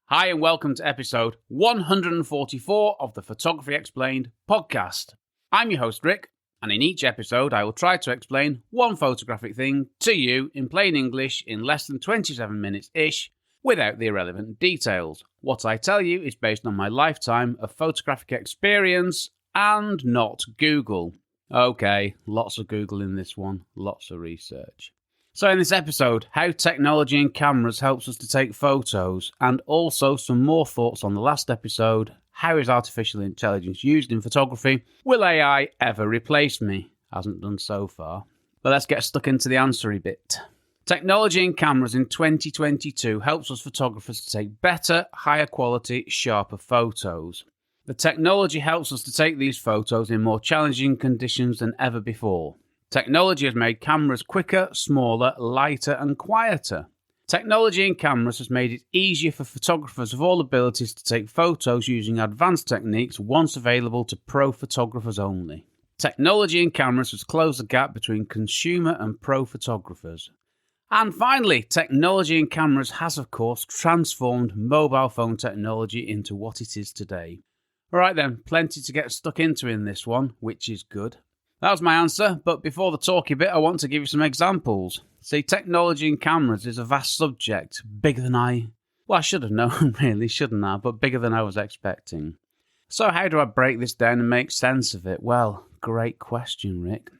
Hi and welcome to episode 144 of the Photography Explained podcast. I'm your host Rick, and in each episode I will try to explain one photographic thing to you in plain English in less than 27 minutes-ish without the irrelevant details. What I tell you is based on my lifetime of photographic experience and not Google. Okay, lots of Google in this one, lots of research. So in this episode, how technology and cameras helps us to take photos, and also some more thoughts on the last episode, how is artificial intelligence used in photography? Will AI ever replace me? Hasn't done so far. But let's get stuck into the answery bit. Technology and cameras in 2022 helps us photographers to take better, higher quality, sharper photos. The technology helps us to take these photos in more challenging conditions than ever before. Technology has made cameras quicker, smaller, lighter and quieter. Technology in cameras has made it easier for photographers of all abilities to take photos using advanced techniques once available to pro photographers only. Technology in cameras has closed the gap between consumer and pro photographers. And finally, technology in cameras has of course transformed mobile phone technology into what it is today. Alright then, plenty to get stuck into in this one, which is good. That was my answer, but before the talky bit, I want to give you some examples. See, technology in cameras is a vast subject, bigger than I should have known really, shouldn't I? But bigger than I was expecting. So how do I break this down and make sense of it? Well, great question, Rick.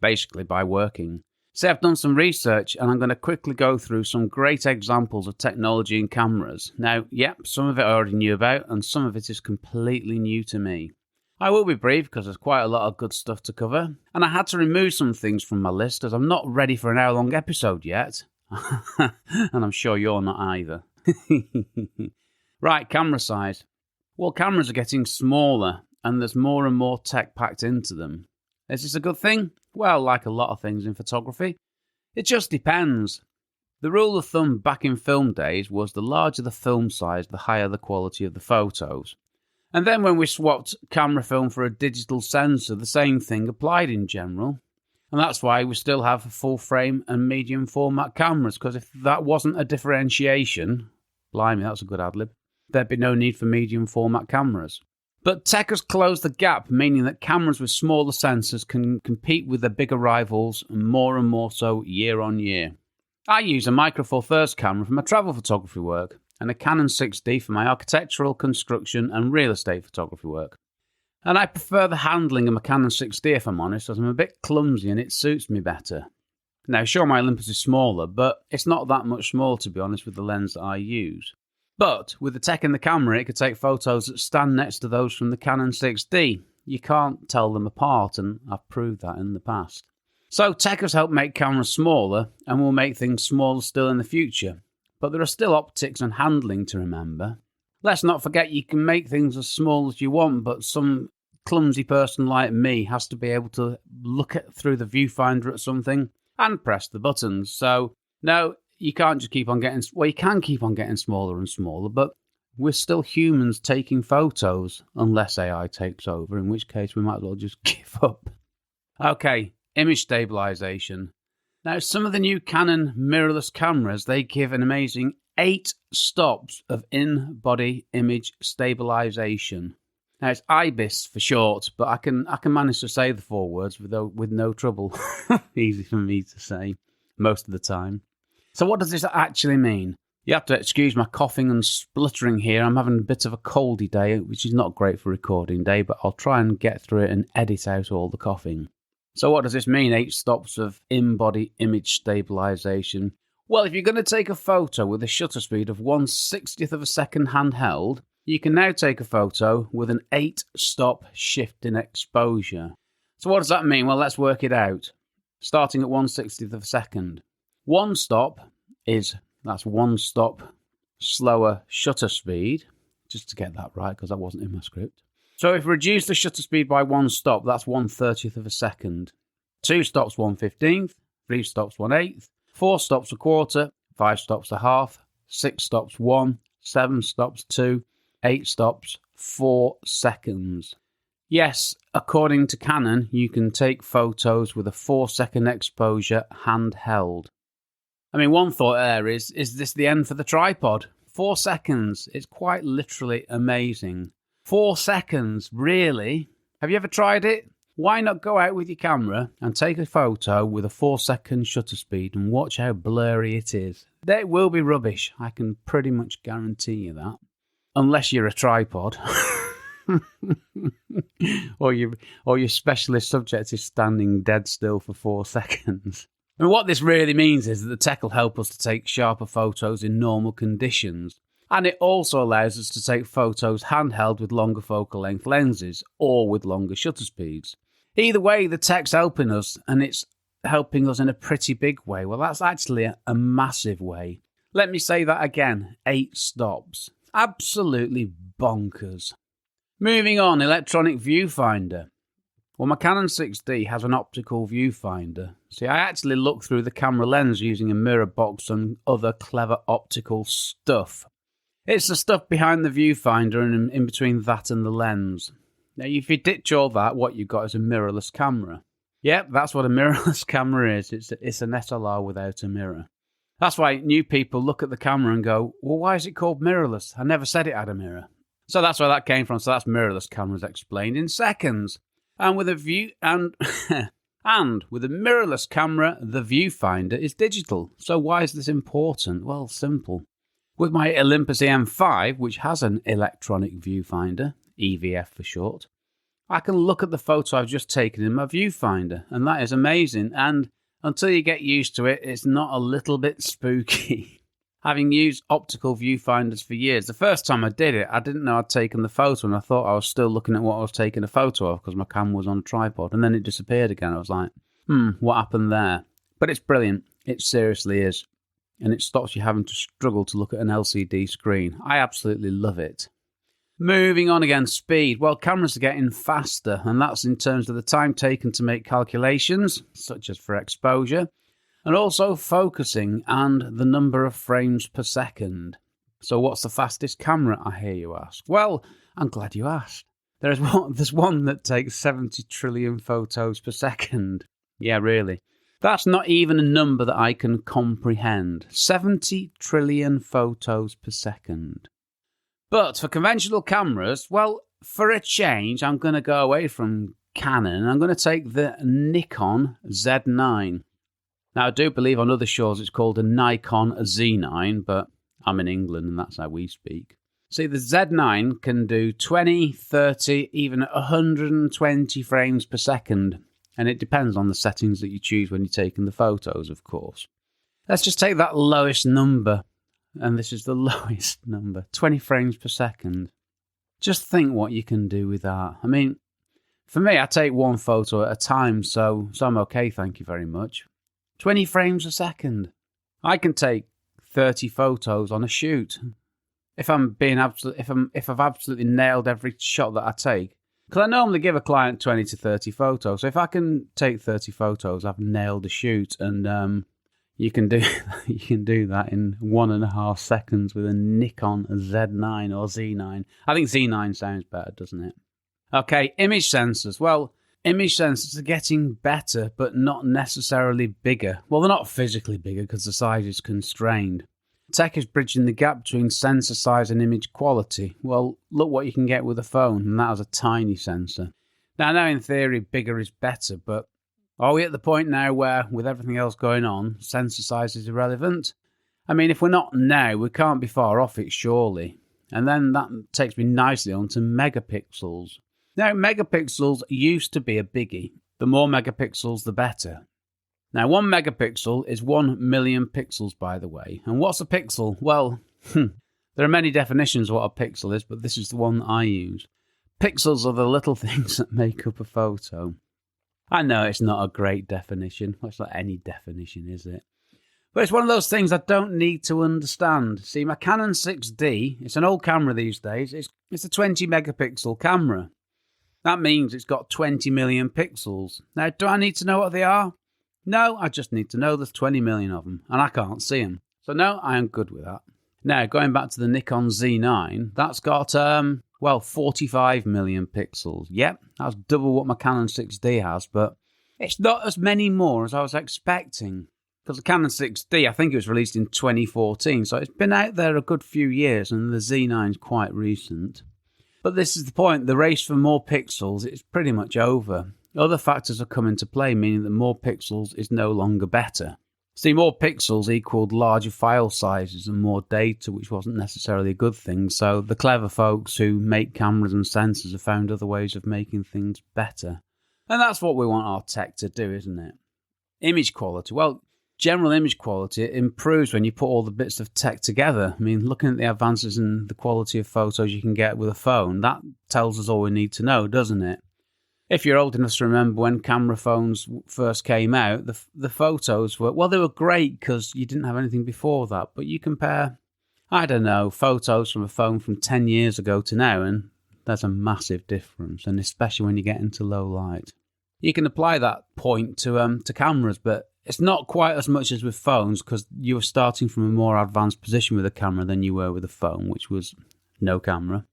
Basically by working. See, I've done some research and I'm going to quickly go through some great examples of technology in cameras. Now, some of it I already knew about and some of it is completely new to me. I will be brief because there's quite a lot of good stuff to cover, and I had to remove some things from my list as I'm not ready for an hour-long episode yet, and I'm sure you're not either. Right, camera size. Well, cameras are getting smaller, and there's more and more tech packed into them. Is this a good thing? Well, like a lot of things in photography, it just depends. The rule of thumb back in film days was the larger the film size, the higher the quality of the photos. And then when we swapped camera film for a digital sensor, the same thing applied in general. And that's why we still have full frame and medium format cameras, because if that wasn't a differentiation, blimey, that's a good ad-lib, there'd be no need for medium format cameras. But tech has closed the gap, meaning that cameras with smaller sensors can compete with their bigger rivals, and more so year on year. I use a Micro Four Thirds camera for my travel photography work, and a Canon 6D for my architectural, construction and real estate photography work. And I prefer the handling of my Canon 6D if I'm honest, as I'm a bit clumsy and it suits me better. Now sure, my Olympus is smaller, but it's not that much smaller to be honest with the lens that I use. But with the tech in the camera, it could take photos that stand next to those from the Canon 6D. You can't tell them apart, and I've proved that in the past. So tech has helped make cameras smaller and will make things smaller still in the future. But there are still optics and handling to remember. Let's not forget you can make things as small as you want, but some clumsy person like me has to be able to look through the viewfinder at something and press the buttons. So, no, you can't just keep on getting... Well, you can keep on getting smaller and smaller, but we're still humans taking photos, unless AI takes over, in which case we might as well just give up. Okay, image stabilization. Now, some of the new Canon mirrorless cameras, they give an amazing 8 stops of in-body image stabilization. Now, it's IBIS for short, but I can manage to say the 4 words with no trouble. Easy for me to say most of the time. So what does this actually mean? You have to excuse my coughing and spluttering here. I'm having a bit of a coldy day, which is not great for recording day, but I'll try and get through it and edit out all the coughing. So what does this mean, 8 stops of in-body image stabilization? Well, if you're going to take a photo with a shutter speed of 1/60th of a second handheld, you can now take a photo with an 8-stop shift in exposure. So what does that mean? Well, let's work it out. Starting at 1/60th of a second. 1 stop that's 1 stop slower shutter speed, just to get that right because that wasn't in my script. So if we reduce the shutter speed by 1 stop, that's 1/30th of a second. 2 stops 1/15th, 3 stops 1/8, 4 stops a quarter, 5 stops a half, 6 stops 1, 7 stops 2, 8 stops 4 seconds. Yes, according to Canon, you can take photos with a 4-second exposure handheld. I mean, one thought there is this the end for the tripod? 4 seconds. It's quite literally amazing. 4 seconds, really? Have you ever tried it? Why not go out with your camera and take a photo with a 4-second shutter speed and watch how blurry it is? It will be rubbish. I can pretty much guarantee you that. Unless you're a tripod. or your specialist subject is standing dead still for 4 seconds. And what this really means is that the tech will help us to take sharper photos in normal conditions. And it also allows us to take photos handheld with longer focal length lenses or with longer shutter speeds. Either way, the tech's helping us, and it's helping us in a pretty big way. Well, that's actually a massive way. Let me say that again. 8 stops. Absolutely bonkers. Moving on, electronic viewfinder. Well, my Canon 6D has an optical viewfinder. See, I actually look through the camera lens using a mirror box and other clever optical stuff. It's the stuff behind the viewfinder and in between that and the lens. Now, if you ditch all that, what you've got is a mirrorless camera. Yep, that's what a mirrorless camera is. It's an SLR without a mirror. That's why new people look at the camera and go, well, why is it called mirrorless? I never said it had a mirror. So that's where that came from. So that's mirrorless cameras explained in seconds. And with a with a mirrorless camera, the viewfinder is digital. So why is this important? Well, simple. With my Olympus EM5, which has an electronic viewfinder, EVF for short, I can look at the photo I've just taken in my viewfinder, and that is amazing. And until you get used to it, it's not a little bit spooky. Having used optical viewfinders for years, the first time I did it, I didn't know I'd taken the photo, and I thought I was still looking at what I was taking a photo of because my camera was on a tripod, and then it disappeared again. I was like, what happened there? But it's brilliant. It seriously is. And it stops you having to struggle to look at an LCD screen. I absolutely love it. Moving on again, speed. Well, cameras are getting faster, and that's in terms of the time taken to make calculations, such as for exposure, and also focusing and the number of frames per second. So what's the fastest camera, I hear you ask? Well, I'm glad you asked. There's one that takes 70 trillion photos per second. Yeah, really. That's not even a number that I can comprehend. 70 trillion photos per second. But for conventional cameras, well, for a change, I'm going to go away from Canon. I'm going to take the Nikon Z9. Now, I do believe on other shores it's called a Nikon Z9, but I'm in England and that's how we speak. See, the Z9 can do 20, 30, even 120 frames per second. And it depends on the settings that you choose when you're taking the photos, of course. Let's just take that lowest number. And this is the lowest number, 20 frames per second. Just think what you can do with that. I mean, for me, I take one photo at a time, so I'm okay, thank you very much. 20 frames a second. I can take 30 photos on a shoot. If I've absolutely nailed every shot that I take. Because I normally give a client 20 to 30 photos. So if I can take 30 photos, I've nailed a shoot. And you can do that in 1.5 seconds with a Nikon Z9 or Z9. I think Z9 sounds better, doesn't it? Okay, image sensors. Well, image sensors are getting better, but not necessarily bigger. Well, they're not physically bigger because the size is constrained. Tech is bridging the gap between sensor size and image quality. Well, look what you can get with a phone, and that has a tiny sensor. Now, I know in theory bigger is better, but are we at the point now where, with everything else going on, sensor size is irrelevant? I mean, if we're not now, we can't be far off it, surely. And then that takes me nicely on to megapixels. Now, megapixels used to be a biggie. The more megapixels, the better. Now, 1 megapixel is 1 million pixels, by the way. And what's a pixel? Well, there are many definitions of what a pixel is, but this is the one that I use. Pixels are the little things that make up a photo. I know it's not a great definition. Well, it's not any definition, is it? But it's one of those things I don't need to understand. See, my Canon 6D, it's an old camera these days. It's a 20 megapixel camera. That means it's got 20 million pixels. Now, do I need to know what they are? No, I just need to know there's 20 million of them, and I can't see them. So no, I am good with that. Now, going back to the Nikon Z9, that's got, 45 million pixels. Yep, that's double what my Canon 6D has, but it's not as many more as I was expecting. Because the Canon 6D, I think it was released in 2014, so it's been out there a good few years, and the Z9's quite recent. But this is the point, the race for more pixels is pretty much over. Other factors have come into play, meaning that more pixels is no longer better. See, more pixels equaled larger file sizes and more data, which wasn't necessarily a good thing, so the clever folks who make cameras and sensors have found other ways of making things better. And that's what we want our tech to do, isn't it? Image quality. Well, general image quality improves when you put all the bits of tech together. I mean, looking at the advances in the quality of photos you can get with a phone, that tells us all we need to know, doesn't it? If you're old enough to remember when camera phones first came out, the photos were, well, they were great because you didn't have anything before that. But you compare, I don't know, photos from a phone from 10 years ago to now, and there's a massive difference, and especially when you get into low light. You can apply that point to cameras, but it's not quite as much as with phones because you were starting from a more advanced position with a camera than you were with a phone, which was no camera.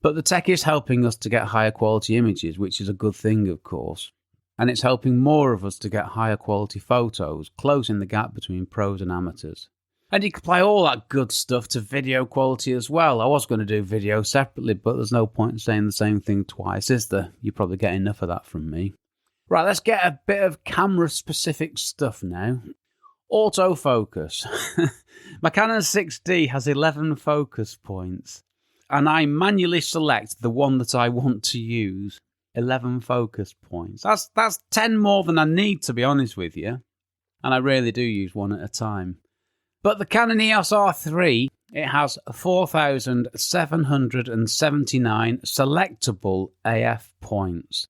But the tech is helping us to get higher quality images, which is a good thing, of course. And it's helping more of us to get higher quality photos, closing the gap between pros and amateurs. And you can apply all that good stuff to video quality as well. I was going to do video separately, but there's no point in saying the same thing twice, is there? You probably get enough of that from me. Right, let's get a bit of camera-specific stuff now. Autofocus. My Canon 6D has 11 focus points. And I manually select the one that I want to use. 11 focus points. That's 10 more than I need, to be honest with you. And I really do use one at a time. But the Canon EOS R3, it has 4,779 selectable AF points.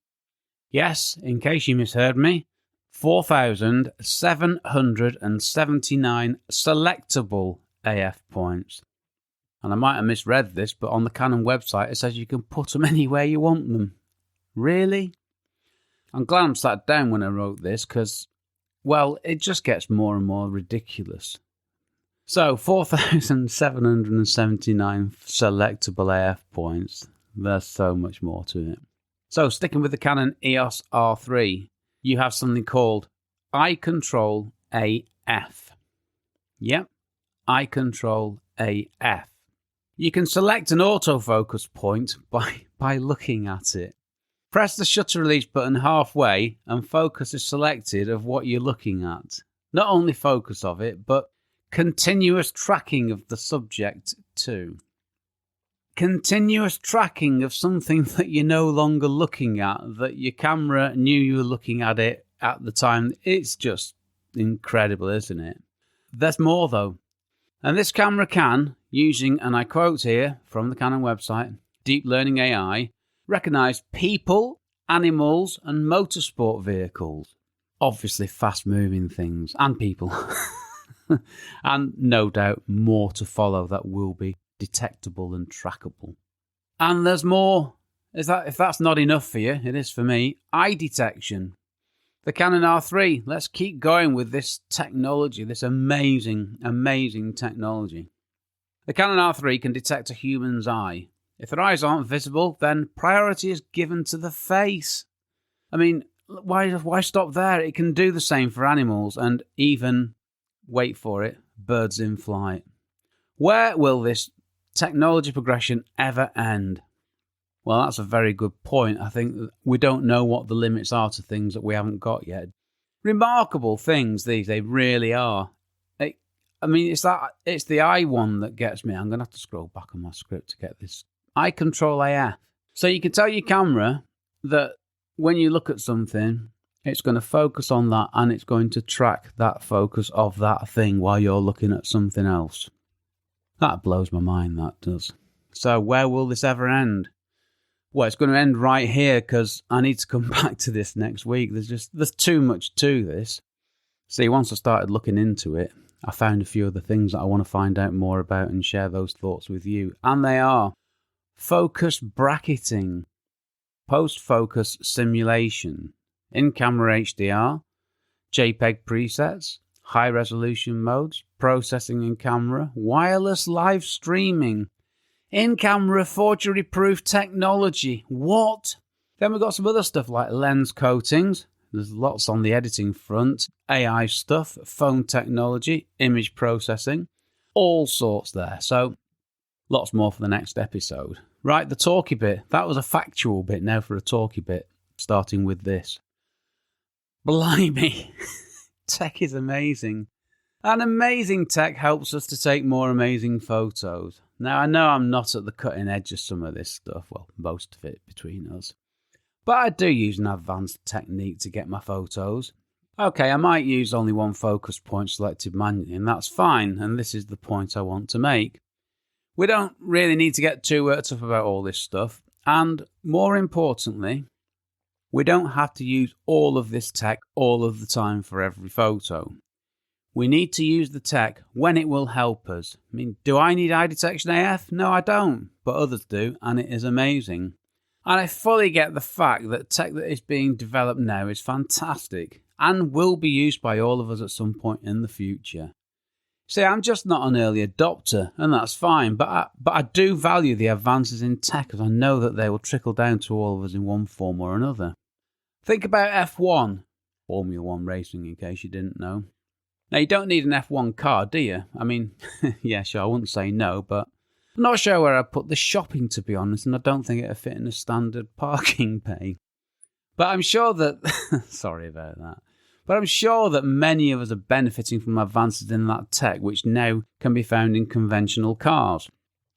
Yes, in case you misheard me, 4,779 selectable AF points. And I might have misread this, but on the Canon website it says you can put them anywhere you want them. Really? I'm glad I'm sat down when I wrote this because, well, it just gets more and more ridiculous. So, 4,779 selectable AF points. There's so much more to it. So, sticking with the Canon EOS R3, you have something called Eye Control AF. Yep, Eye Control AF. You can select an autofocus point by looking at it. Press the shutter release button halfway and focus is selected of what you're looking at. Not only focus of it, but continuous tracking of the subject too. Continuous tracking of something that you're no longer looking at, that your camera knew you were looking at it at the time. It's just incredible, isn't it? There's more though. And this camera can, using, and I quote here from the Canon website, Deep Learning AI, recognise people, animals and motorsport vehicles. Obviously fast-moving things, and people. And no doubt more to follow that will be detectable and trackable. And there's more. If that's not enough for you, it is for me. Eye detection. The Canon R3, let's keep going with this technology, this amazing, amazing technology. The Canon R3 can detect a human's eye. If their eyes aren't visible, then priority is given to the face. I mean, why stop there? It can do the same for animals and even, wait for it, birds in flight. Where will this technology progression ever end? Well, that's a very good point. I think we don't know what the limits are to things that we haven't got yet. Remarkable things, these, they really are. It's the eye one that gets me. I'm going to have to scroll back on my script to get this. Eye Control AF. So you can tell your camera that when you look at something, it's going to focus on that and it's going to track that focus of that thing while you're looking at something else. That blows my mind, that does. So where will this ever end? Well, it's going to end right here because I need to come back to this next week. There's too much to this. See, once I started looking into it, I found a few other things that I want to find out more about and share those thoughts with you. And they are focus bracketing, post-focus simulation, in-camera HDR, JPEG presets, high-resolution modes, processing in camera, wireless live streaming, in-camera forgery-proof technology. What? Then we've got some other stuff like lens coatings, There's lots on the editing front, AI stuff, phone technology, image processing, all sorts there. So lots more for the next episode. Right, the talky bit. That was a factual bit, now for a talky bit, starting with this. Blimey, tech is amazing. And amazing tech helps us to take more amazing photos. Now, I know I'm not at the cutting edge of some of this stuff, well, most of it between us. But I do use an advanced technique to get my photos. Okay, I might use only one focus point selected manually, and that's fine, and this is the point I want to make. We don't really need to get too worked up about all this stuff, and more importantly, we don't have to use all of this tech all of the time for every photo. We need to use the tech when it will help us. I mean, do I need eye detection AF? No, I don't, but others do, and it is amazing. And I fully get the fact that tech that is being developed now is fantastic and will be used by all of us at some point in the future. See, I'm just not an early adopter, and that's fine, but I do value the advances in tech, as I know that they will trickle down to all of us in one form or another. Think about F1, Formula 1 racing, in case you didn't know. Now, you don't need an F1 car, do you? I mean, yeah, sure, I wouldn't say no, but I'm not sure where I'd put the shopping, to be honest, and I don't think it'd fit in a standard parking bay. But I'm sure that... sorry about that. But I'm sure that many of us are benefiting from advances in that tech, which now can be found in conventional cars.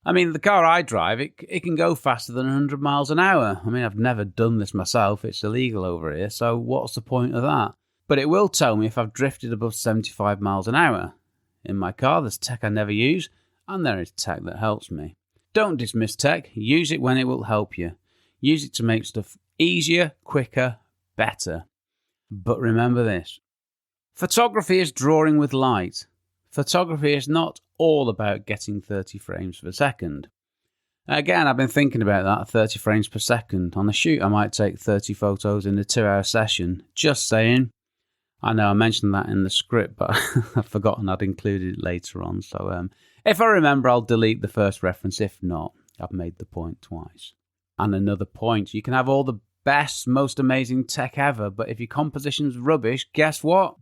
I mean, the car I drive, it can go faster than 100 miles an hour. I mean, I've never done this myself. It's illegal over here, so what's the point of that? But it will tell me if I've drifted above 75 miles an hour. In my car, there's tech I never use, and there is tech that helps me. Don't dismiss tech. Use it when it will help you. Use it to make stuff easier, quicker, better. But remember this. Photography is drawing with light. Photography is not all about getting 30 frames per second. Again, I've been thinking about that, 30 frames per second. On a shoot, I might take 30 photos in a 2-hour session. Just saying. I know I mentioned that in the script, but I've forgotten I'd included it later on. So if I remember, I'll delete the first reference. If not, I've made the point twice. And another point, you can have all the best, most amazing tech ever, but if your composition's rubbish, guess what?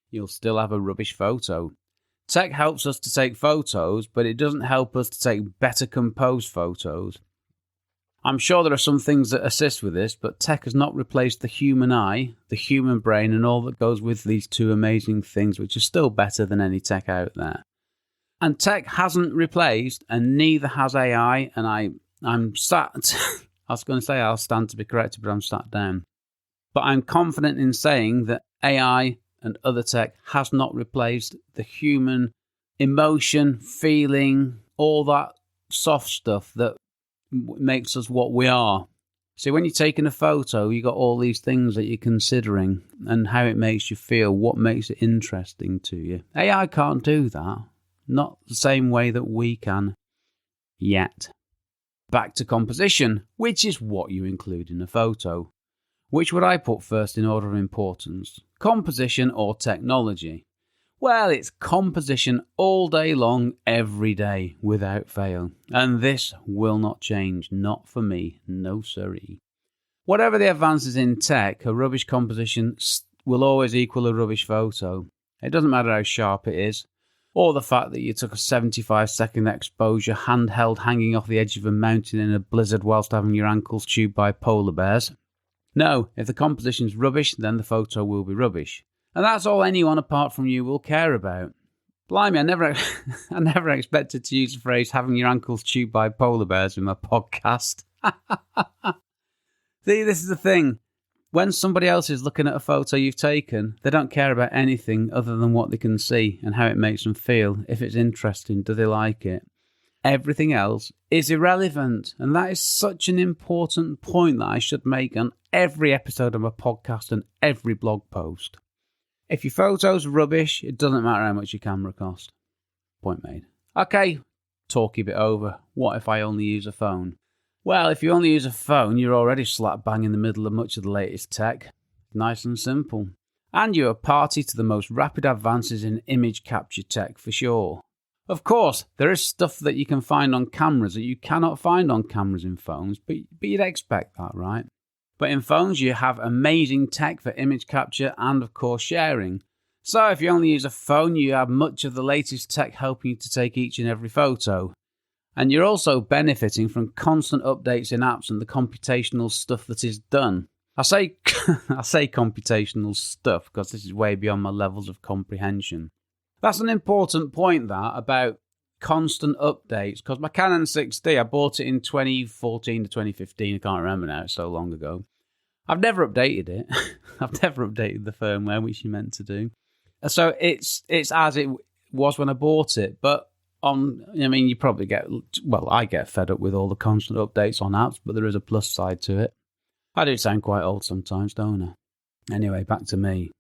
You'll still have a rubbish photo. Tech helps us to take photos, but it doesn't help us to take better composed photos. I'm sure there are some things that assist with this, but tech has not replaced the human eye, the human brain, and all that goes with these two amazing things, which are still better than any tech out there. And tech hasn't replaced, and neither has AI, and I'm sat... I was going to say I'll stand to be corrected, but I'm sat down. But I'm confident in saying that AI and other tech has not replaced the human emotion, feeling, all that soft stuff that makes us what we are. See, when you're taking a photo, you got all these things that you're considering and how it makes you feel, what makes it interesting to you. AI can't do that. Not the same way that we can yet. Back to composition, which is what you include in a photo. Which would I put first in order of importance? Composition or technology? Well, it's composition all day long, every day, without fail. And this will not change, not for me, no siree. Whatever the advances in tech, a rubbish composition will always equal a rubbish photo. It doesn't matter how sharp it is, or the fact that you took a 75-second exposure handheld hanging off the edge of a mountain in a blizzard whilst having your ankles chewed by polar bears. No, if the composition's rubbish, then the photo will be rubbish. And that's all anyone apart from you will care about. Blimey, I never expected to use the phrase having your ankles chewed by polar bears in my podcast. See, this is the thing. When somebody else is looking at a photo you've taken, they don't care about anything other than what they can see and how it makes them feel. If it's interesting, do they like it? Everything else is irrelevant. And that is such an important point that I should make on every episode of my podcast and every blog post. If your photo's rubbish, it doesn't matter how much your camera costs. Point made. Okay, talky bit over. What if I only use a phone? Well, if you only use a phone, you're already slap bang in the middle of much of the latest tech. Nice and simple. And you're a party to the most rapid advances in image capture tech for sure. Of course, there is stuff that you can find on cameras that you cannot find on cameras in phones, but you'd expect that, right? But in phones, you have amazing tech for image capture and, of course, sharing. So if you only use a phone, you have much of the latest tech helping you to take each and every photo. And you're also benefiting from constant updates in apps and the computational stuff that is done. I say computational stuff because this is way beyond my levels of comprehension. That's an important point, that, about constant updates, because my Canon 6D, I bought it in 2014 to 2015, I can't remember now, it's so long ago. I've never updated it. I've never updated the firmware, which you meant to do. So it's as it was when I bought it, but you probably I get fed up with all the constant updates on apps, but there is a plus side to it. I do sound quite old sometimes, don't I? Anyway, back to me.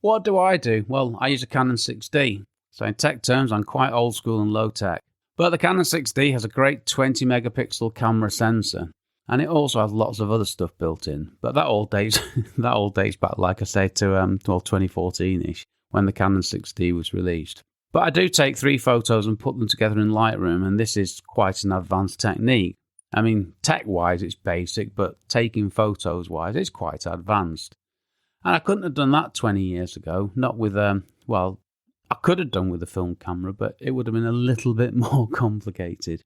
What do? Well, I use a Canon 6D. So in tech terms, I'm quite old school and low tech. But the Canon 6D has a great 20 megapixel camera sensor. And it also has lots of other stuff built in. But that all dates back, like I say, to 2014-ish, when the Canon 6D was released. But I do take 3 photos and put them together in Lightroom, and this is quite an advanced technique. I mean, tech-wise, it's basic, but taking photos-wise, it's quite advanced. And I couldn't have done that 20 years ago, not with, I could have done with a film camera, but it would have been a little bit more complicated.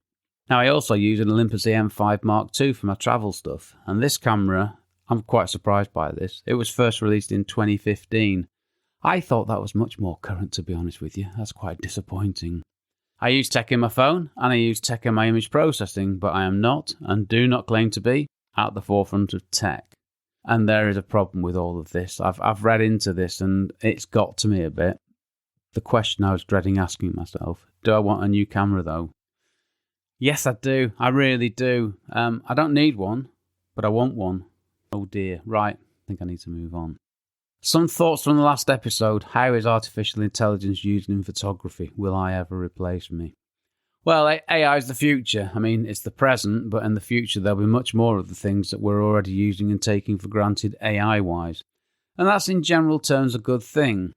Now, I also use an Olympus EM5 Mark II for my travel stuff, and this camera, I'm quite surprised by this. It was first released in 2015. I thought that was much more current, to be honest with you. That's quite disappointing. I use tech in my phone, and I use tech in my image processing, but I am not, and do not claim to be, at the forefront of tech. And there is a problem with all of this. I've read into this, and it's got to me a bit. The question I was dreading asking myself, do I want a new camera, though? Yes, I do. I really do. I don't need one, but I want one. Oh dear. Right. I think I need to move on. Some thoughts from the last episode. How is artificial intelligence used in photography? Will I ever replace me? Well, AI is the future. I mean, it's the present, but in the future there'll be much more of the things that we're already using and taking for granted AI-wise. And that's in general terms a good thing.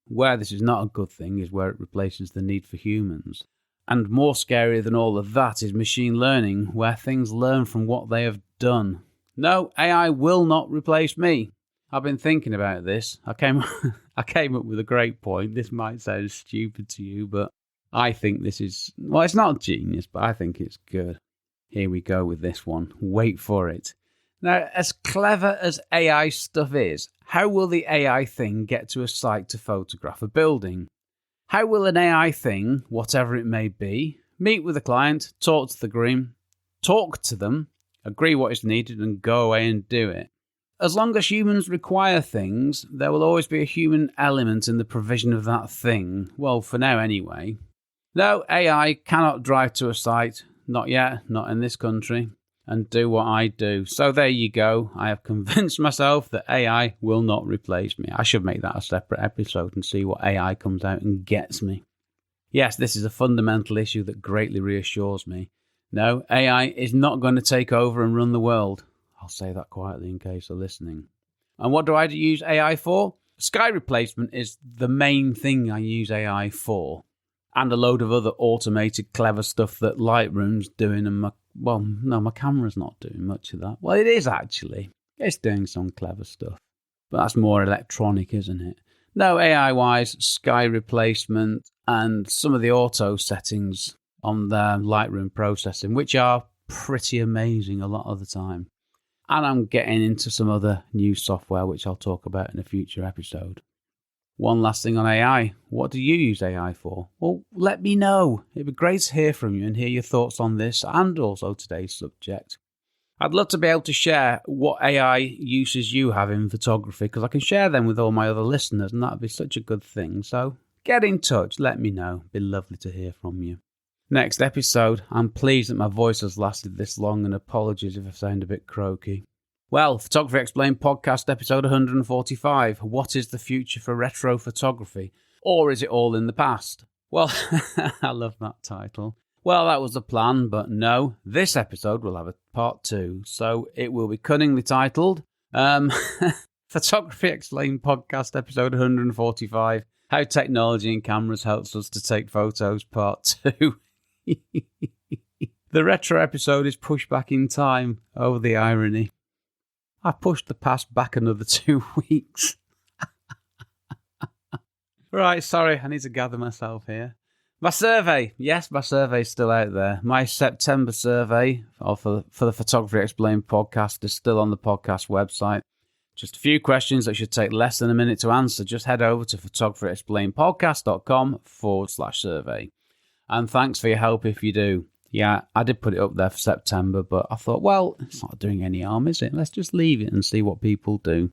Where this is not a good thing is where it replaces the need for humans. And more scary than all of that is machine learning, where things learn from what they have done. No, AI will not replace me. I've been thinking about this. I came up with a great point. This might sound stupid to you, but I think this is... Well, it's not genius, but I think it's good. Here we go with this one. Wait for it. Now, as clever as AI stuff is, how will the AI thing get to a site to photograph a building? How will an AI thing, whatever it may be, meet with a client, talk to the groom, talk to them, agree what is needed, and go away and do it? As long as humans require things, there will always be a human element in the provision of that thing. Well, for now anyway. No, AI cannot drive to a site, not yet, not in this country, and do what I do. So there you go. I have convinced myself that AI will not replace me. I should make that a separate episode and see what AI comes out and gets me. Yes, this is a fundamental issue that greatly reassures me. No, AI is not going to take over and run the world. I'll say that quietly in case they're listening. And what do I use AI for? Sky replacement is the main thing I use AI for. And a load of other automated clever stuff that Lightroom's doing, and my camera's not doing much of that. Well, it is actually. It's doing some clever stuff. But that's more electronic, isn't it? No, AI-wise, sky replacement and some of the auto settings on the Lightroom processing, which are pretty amazing a lot of the time. And I'm getting into some other new software, which I'll talk about in a future episode. One last thing on AI. What do you use AI for? Well, let me know. It'd be great to hear from you and hear your thoughts on this and also today's subject. I'd love to be able to share what AI uses you have in photography, because I can share them with all my other listeners, and that'd be such a good thing. So get in touch. Let me know. It'd be lovely to hear from you. Next episode. I'm pleased that my voice has lasted this long, and apologies if I sound a bit croaky. Well, Photography Explained podcast episode 145. What is the future for retro photography? Or is it all in the past? Well, I love that title. Well, that was the plan, but no. This episode will have a part 2, so it will be cunningly titled Photography Explained podcast episode 145. How technology and cameras helps us to take photos part 2. The retro episode is pushed back in time. Oh, the irony. I pushed the past back another 2 weeks. Right, sorry, I need to gather myself here. My survey. Yes, my survey's still out there. My September survey for the Photography Explained podcast is still on the podcast website. Just a few questions that should take less than a minute to answer. Just head over to photographyexplainedpodcast.com/survey. And thanks for your help if you do. Yeah, I did put it up there for September, but I thought, well, it's not doing any harm, is it? Let's just leave it and see what people do.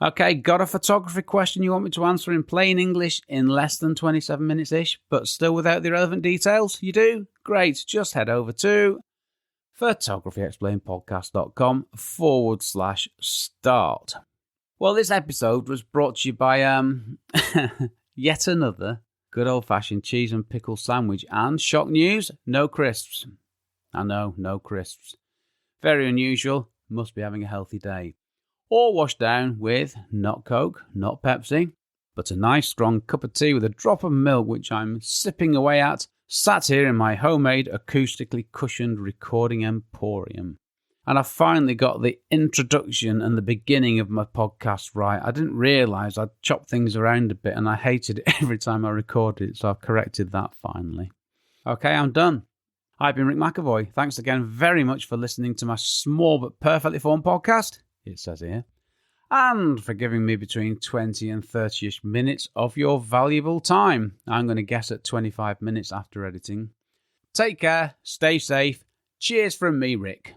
Okay, got a photography question you want me to answer in plain English in less than 27 minutes-ish, but still without the relevant details? You do? Great. Just head over to photographyexplainedpodcast.com/start. Well, this episode was brought to you by yet another good old-fashioned cheese and pickle sandwich, and shock news, no crisps. I know, no crisps. Very unusual, must be having a healthy day. All washed down with not Coke, not Pepsi, but a nice strong cup of tea with a drop of milk, which I'm sipping away at, sat here in my homemade acoustically cushioned recording emporium. And I finally got the introduction and the beginning of my podcast right. I didn't realise I'd chopped things around a bit and I hated it every time I recorded it, so I've corrected that finally. Okay, I'm done. I've been Rick McAvoy. Thanks again very much for listening to my small but perfectly formed podcast, it says here, and for giving me between 20 and 30-ish minutes of your valuable time. I'm going to guess at 25 minutes after editing. Take care, stay safe. Cheers from me, Rick.